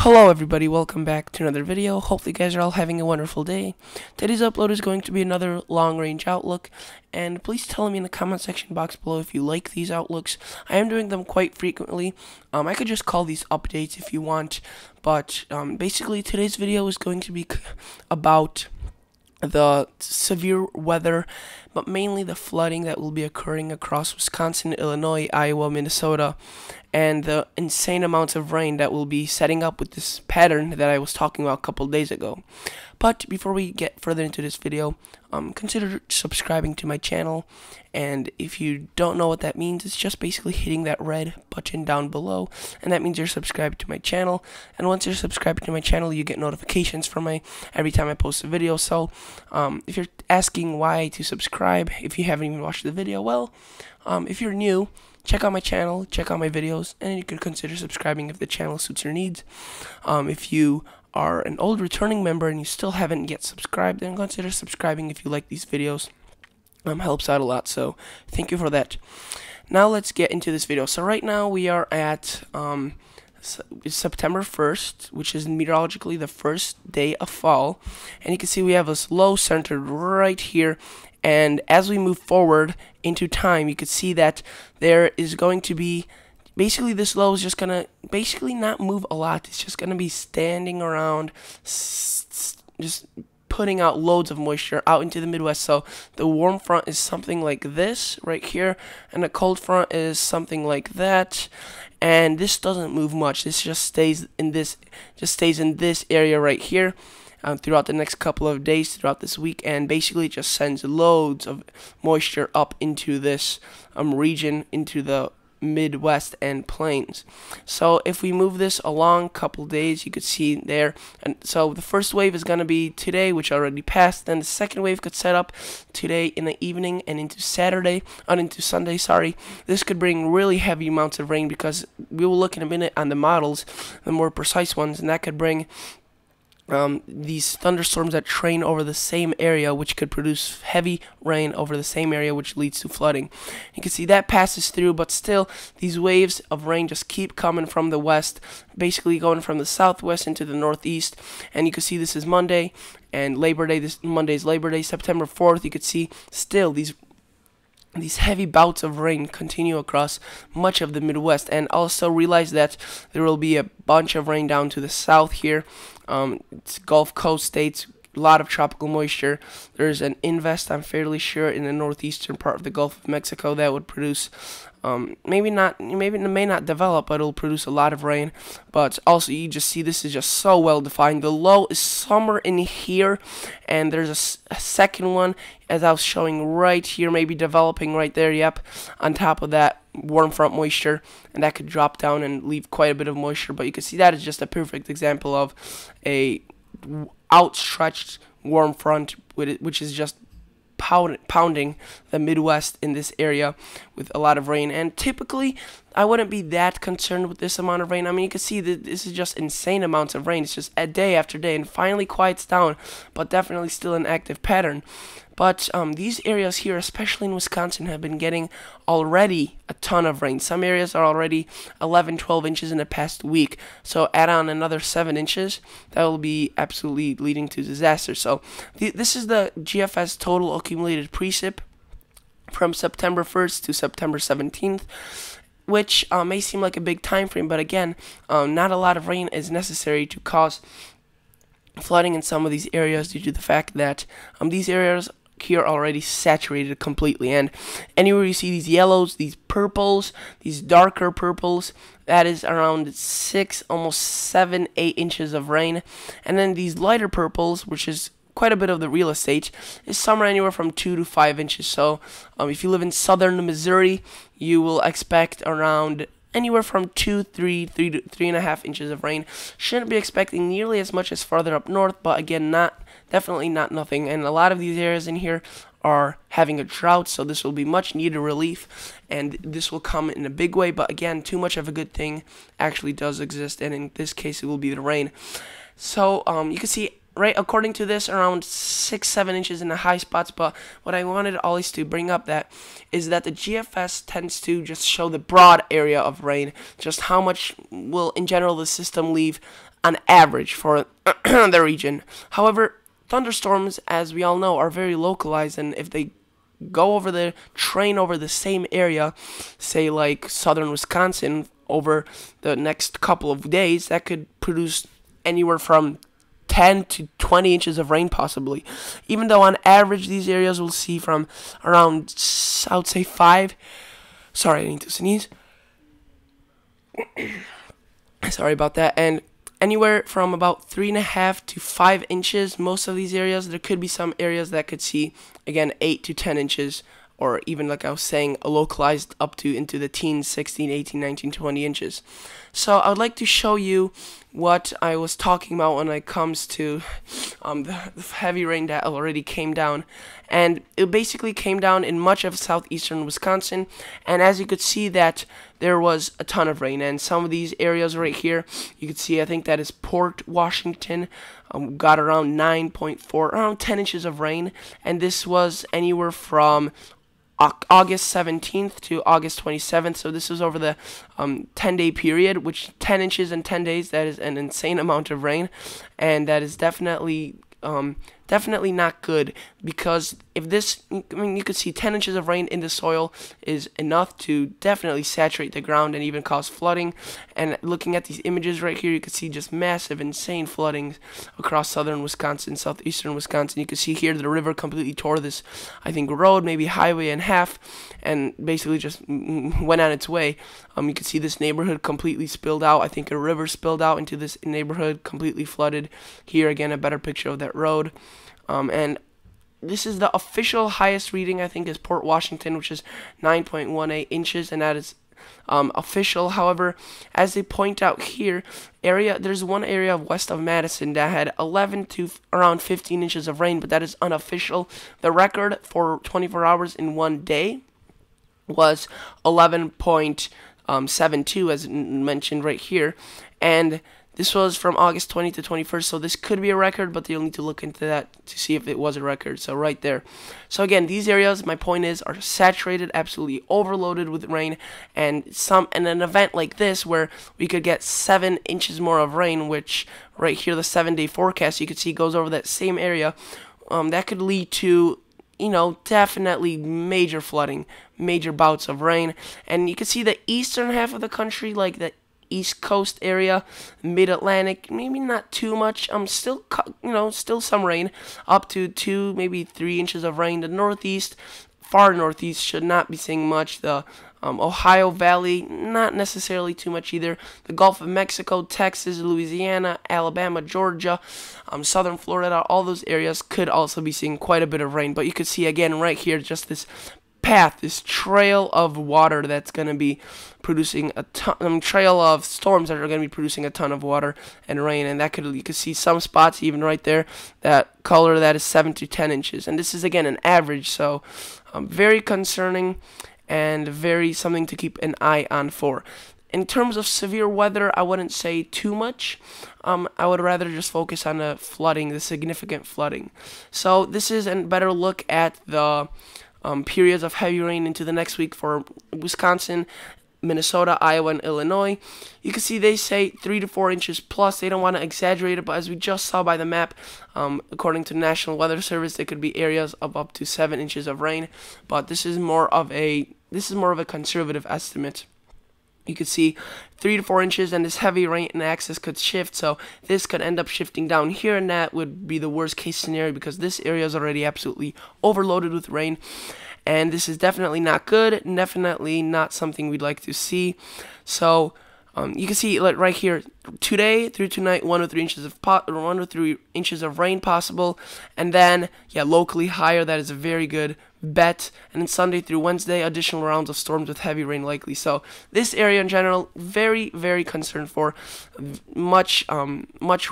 Hello everybody, welcome back to another video. Hopefully you guys are all having a wonderful day. Today's upload is going to be another long-range outlook, and please tell me in the comment section box below if you like these outlooks. I am doing them quite frequently. I could just call these updates if you want, but basically today's video is going to be about the severe weather, but mainly the flooding that will be occurring across Wisconsin, Illinois, Iowa, Minnesota, and the insane amounts of rain that will be setting up with this pattern that I was talking about a couple days ago. But before we get further into this video, consider subscribing to my channel, and if you don't know what that means, it's just basically hitting that red button down below, and that means you're subscribed to my channel. And once you're subscribed to my channel, you get notifications from every time I post a video. So if you're asking why to subscribe if you haven't even watched the video, well, if you're new, check out my channel, check out my videos, and you could consider subscribing if the channel suits your needs. If you are an old returning member and you still haven't yet subscribed, then consider subscribing if you like these videos. Helps out a lot, so thank you for that. Now let's get into this video. So right now we are at September 1st, which is meteorologically the first day of fall, and you can see we have this low centered right here. And as we move forward into time, you can see that there is going to be, basically this low is just going to basically not move a lot. It's just going to be standing around, just putting out loads of moisture out into the Midwest. So the warm front is something like this right here, and the cold front is something like that. And this doesn't move much. This just stays in this area right here. Throughout the next couple of days, throughout this week, and basically just sends loads of moisture up into this region, into the Midwest and plains. So if we move this along a couple days, you could see there, and so the first wave is going to be today, which already passed. Then the second wave could set up today in the evening and into Sunday, sorry. This could bring really heavy amounts of rain, because we will look in a minute on the models, the more precise ones, and that could bring these thunderstorms that train over the same area, which could produce heavy rain over the same area, which leads to flooding. You can see that passes through, but still these waves of rain just keep coming from the west, basically going from the southwest into the northeast. And you can see this is Monday and Labor Day. This Monday's Labor Day, September 4th. You could see still these heavy bouts of rain continue across much of the Midwest, and also realize that there will be a bunch of rain down to the south here. It's Gulf Coast states, a lot of tropical moisture. There's an invest, I'm fairly sure, in the northeastern part of the Gulf of Mexico that would produce, maybe it may not develop, but it'll produce a lot of rain. But also, you just see this is just so well defined. The low is somewhere in here, and there's a second one, as I was showing right here, maybe developing right there, yep, on top of that warm front moisture, and that could drop down and leave quite a bit of moisture. But you can see that is just a perfect example of a outstretched warm front, which is just pounding the Midwest in this area with a lot of rain. And typically I wouldn't be that concerned with this amount of rain. I mean, you can see that this is just insane amounts of rain. It's just a day after day, and finally quiets down, but definitely still an active pattern. But these areas here, especially in Wisconsin, have been getting already a ton of rain. Some areas are already 11, 12 inches in the past week. So add on another 7 inches, that will be absolutely leading to disaster. So this is the GFS total accumulated precip from September 1st to September 17th. Which may seem like a big time frame, but again, not a lot of rain is necessary to cause flooding in some of these areas, due to the fact that these areas here are already saturated completely. And anywhere you see these yellows, these purples, these darker purples, that is around 6, almost 7, 8 inches of rain. And then these lighter purples, which is quite a bit of the real estate, is somewhere anywhere from 2 to 5 inches. So if you live in southern Missouri, you will expect around anywhere from 2, 3 to 3.5 inches of rain. Shouldn't be expecting nearly as much as farther up north, but again, definitely not nothing. And a lot of these areas in here are having a drought, so this will be much needed relief, and this will come in a big way. But again, too much of a good thing actually does exist, and in this case, it will be the rain. So you can see, right, according to this, around 6, 7 inches in the high spots. But what I wanted always to bring up that is that the GFS tends to just show the broad area of rain, just how much will in general the system leave on average for the region. However, thunderstorms, as we all know, are very localized, and if they go over the train over the same area, say like southern Wisconsin, over the next couple of days, that could produce anywhere from 10 to 20 inches of rain possibly. Even though on average these areas will see from around, I would say 5. Sorry, I need to sneeze. Sorry about that. And anywhere from about 3.5 to 5 inches. Most of these areas, there could be some areas that could see, again, 8 to 10 inches, or even, like I was saying, localized up to into the teens, 16, 18, 19, 20 inches. So I would like to show you what I was talking about when it comes to the heavy rain that already came down. And it basically came down in much of southeastern Wisconsin, and as you could see that there was a ton of rain. And some of these areas right here, you could see, I think that is Port Washington, got around 9.4, around 10 inches of rain, and this was anywhere from August 17th to August 27th, so this was over the 10-day period, which 10 inches in 10 days, that is an insane amount of rain, and that is definitely not good, because if this, I mean, you could see 10 inches of rain in the soil is enough to definitely saturate the ground and even cause flooding. And looking at these images right here, you could see just massive, insane flooding across southern Wisconsin, southeastern Wisconsin. You can see here the river completely tore this, I think, road, maybe highway in half, and basically just went on its way. You can see this neighborhood completely spilled out. I think a river spilled out into this neighborhood, completely flooded. Here again, a better picture of that road. And this is the official highest reading, I think, is Port Washington, which is 9.18 inches, and that is official. However, as they point out here, there's one area west of Madison that had 11 to around 15 inches of rain, but that is unofficial. The record for 24 hours in one day was 11.72, as mentioned right here, and this was from August 20th to 21st, so this could be a record, but you'll need to look into that to see if it was a record. So right there. So again, these areas, my point is, are saturated, absolutely overloaded with rain, and an event like this where we could get 7 inches more of rain, which right here, the 7-day forecast, you could see goes over that same area. That could lead to, you know, definitely major flooding, major bouts of rain, and you can see the eastern half of the country, like the East Coast area, Mid-Atlantic, maybe not too much. Still, you know, still some rain, up to 2, maybe 3 inches of rain. The Northeast, far Northeast, should not be seeing much. The Ohio Valley, not necessarily too much either. The Gulf of Mexico, Texas, Louisiana, Alabama, Georgia, southern Florida, all those areas could also be seeing quite a bit of rain. But you could see again right here, just this path, this trail of water that's going to be producing a ton, trail of storms that are going to be producing a ton of water and rain, and that you could see some spots even right there, that color that is 7 to 10 inches, and this is again an average, so very concerning and very something to keep an eye on for. In terms of severe weather, I wouldn't say too much. I would rather just focus on the flooding, the significant flooding. So this is a better look at the periods of heavy rain into the next week for Wisconsin, Minnesota, Iowa, and Illinois. You can see they say 3 to 4 inches plus. They don't want to exaggerate it, but as we just saw by the map, according to the National Weather Service, there could be areas of up to 7 inches of rain. But this is more of a conservative estimate. You could see 3 to 4 inches, and this heavy rain axis could shift, so this could end up shifting down here, and that would be the worst case scenario because this area is already absolutely overloaded with rain, and this is definitely not good, definitely not something we'd like to see. So you can see, like right here, today through tonight, 1 to 3 inches of rain possible, and then locally higher. That is a very good bet. And then Sunday through Wednesday, additional rounds of storms with heavy rain likely. So this area in general, very, very concerned for. Much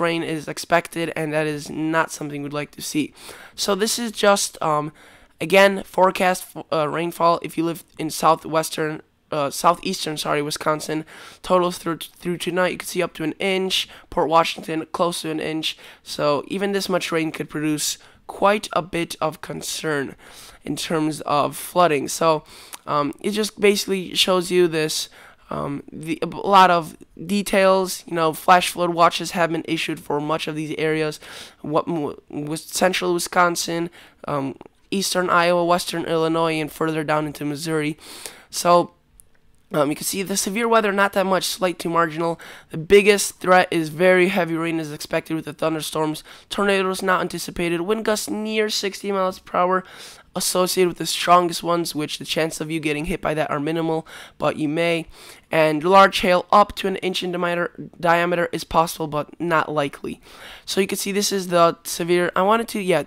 rain is expected, and that is not something we'd like to see. So this is just again forecast rainfall if you live in southeastern Wisconsin. Totals through tonight, you can see up to 1 inch. Port Washington, close to 1 inch. So even this much rain could produce quite a bit of concern in terms of flooding. So it just basically shows you this A lot of details. Flash flood watches have been issued for much of these areas. Central Wisconsin, eastern Iowa, western Illinois, and further down into Missouri. So you can see the severe weather, not that much, slight to marginal. The biggest threat is very heavy rain is expected with the thunderstorms. Tornadoes not anticipated. Wind gusts near 60 miles per hour associated with the strongest ones, which the chance of you getting hit by that are minimal, but you may. And large hail up to an inch in diameter is possible, but not likely. So you can see this is the severe.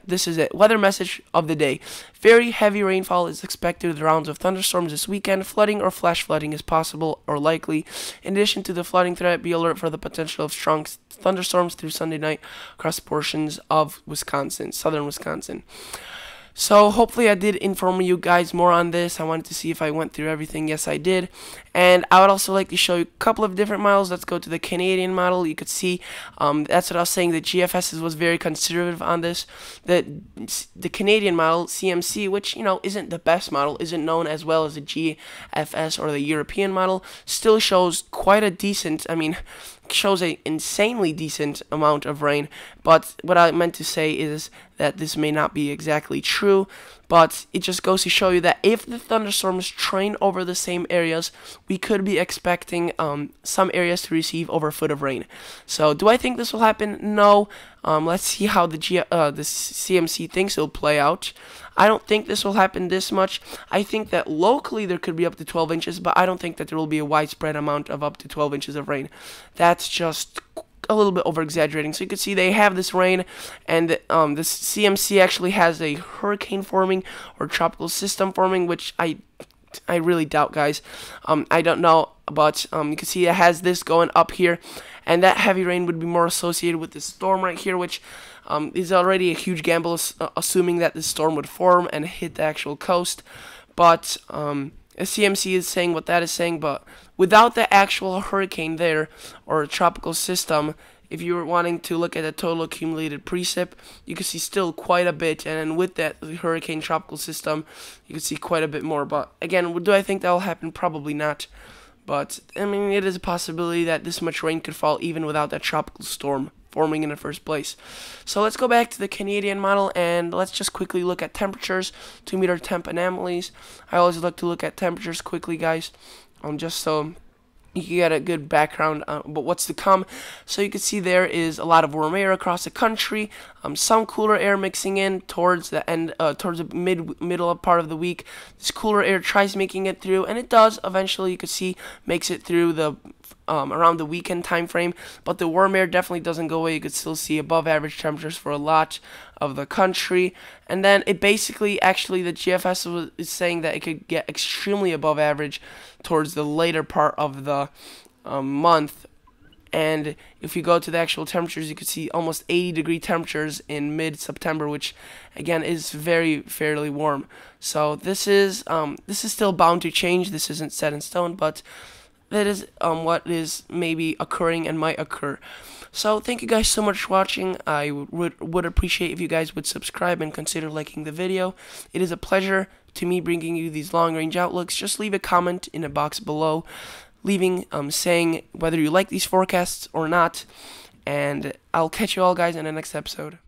This is it. Weather message of the day. Very heavy rainfall is expected with rounds of thunderstorms this weekend. Flooding or flash flooding is possible or likely. In addition to the flooding threat, be alert for the potential of strong thunderstorms through Sunday night across portions of Wisconsin, southern Wisconsin. So hopefully I did inform you guys more on this. I wanted to see if I went through everything. Yes, I did. And I would also like to show you a couple of different models. Let's go to the Canadian model. You could see that's what I was saying. The GFS was very conservative on this. The Canadian model, CMC, which isn't the best model, isn't known as well as the GFS or the European model, still shows quite a decent, shows an insanely decent amount of rain. But what I meant to say is that this may not be exactly true, but it just goes to show you that if the thunderstorms train over the same areas, we could be expecting some areas to receive over a foot of rain. So do I think this will happen? No. Let's see how the CMC thinks it'll play out. I don't think this will happen this much. I think that locally there could be up to 12 inches, but I don't think that there will be a widespread amount of up to 12 inches of rain. That's just a little bit over exaggerating. So you can see they have this rain, and the CMC actually has a hurricane forming or tropical system forming, which I really doubt, guys. I don't know, but you can see it has this going up here, and that heavy rain would be more associated with this storm right here, which is already a huge gamble, assuming that this storm would form and hit the actual coast. But CMC is saying what that is saying, but without the actual hurricane there or a tropical system, if you were wanting to look at the total accumulated precip, you can see still quite a bit, and with that hurricane tropical system, you can see quite a bit more. But again, do I think that will happen? Probably not. But it is a possibility that this much rain could fall even without that tropical storm forming in the first place. So let's go back to the Canadian model, and let's just quickly look at temperatures, 2-meter temp anomalies. I always like to look at temperatures quickly, guys, just so you can get a good background about what's to come. So you can see there is a lot of warm air across the country, some cooler air mixing in towards the end, towards the middle part of the week. This cooler air tries making it through, and it does eventually. You can see makes it through the around the weekend time frame, but the warm air definitely doesn't go away. You could still see above average temperatures for a lot of the country, and then it basically, actually, the GFS is saying that it could get extremely above average towards the later part of the month. And if you go to the actual temperatures, you can see almost 80-degree temperatures in mid-September, which again is fairly warm. So this is still bound to change. This isn't set in stone, but that is what is maybe occurring and might occur. So thank you guys so much for watching. I would appreciate if you guys would subscribe and consider liking the video. It is a pleasure to me bringing you these long-range outlooks. Just leave a comment in the box below, saying whether you like these forecasts or not, and I'll catch you all guys in the next episode.